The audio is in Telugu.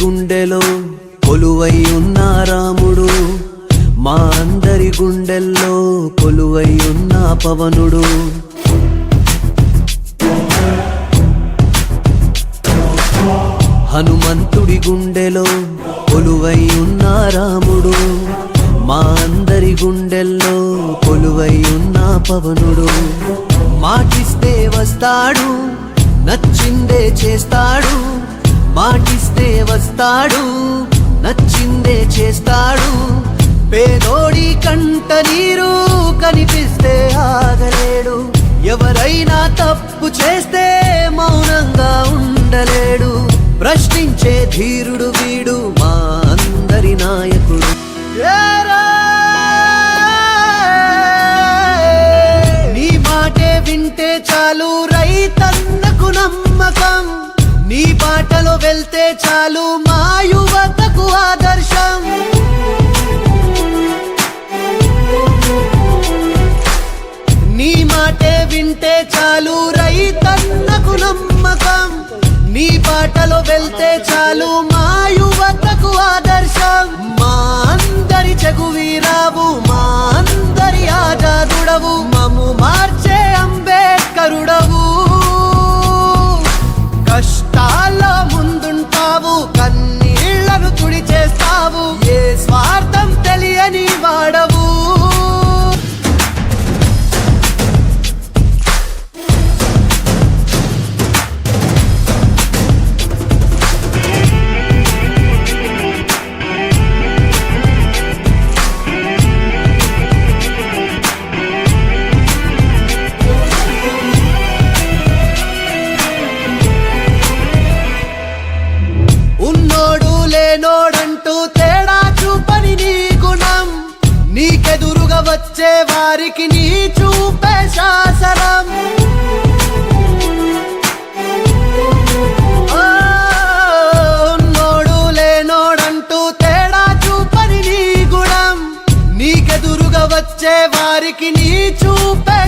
గుండెలో కొలువై ఉన్న రాముడు, మా అందరి గుండెల్లో కొలువై ఉన్న పవనుడు. హనుమంతుడి గుండెలో కొలువై ఉన్న రాముడు, మా అందరి గుండెల్లో కొలువై ఉన్న పవనుడు. మాటిస్తే వస్తాడు, నచ్చిందే చేస్తాడు. మాటిస్తే వస్తాడు, నచ్చిందే చేస్తాడు. పేదోడి కంట నీరు కనిపిస్తే ఆగలేడు. ఎవరైనా తప్పు చేస్తే మౌనంగా ఉండలేడు. ప్రశ్నించే ధీరుడు వీడు, మా అందరి నాయకుడు. నీ మాటే వింటే చాలు రైతన్నకు నమ్మకం. నీ బాటలో వెళ్తే చాలు మా యువతకు ఆదర్శం. నీ మాటే వింటే చాలు రైతన్నకు నమ్మకం. నీ బాటలో వెళ్తే చాలు మా యువతకు ఆదర్శం. మా అందరి చెగువీరావు, మా అందరి ఆజాదుడవు, మమ్ము మార్చే అంబేద్కరుడవు. కష్టాల్లో ముందుంటావు, కన్నీళ్లను తుడిచేస్తావు. ఏ స్వార్థం తెలియని వాడవు. లేనోడంటూ తేడా చూపని నీ గుణం. నీకెదురుగా వచ్చే వారికి నీ చూపే శాసనం. ఉన్నోడు లేనోడంటూ తేడా చూపని నీ గుణం. నీకెదురుగా వచ్చే వారికి నీ చూపే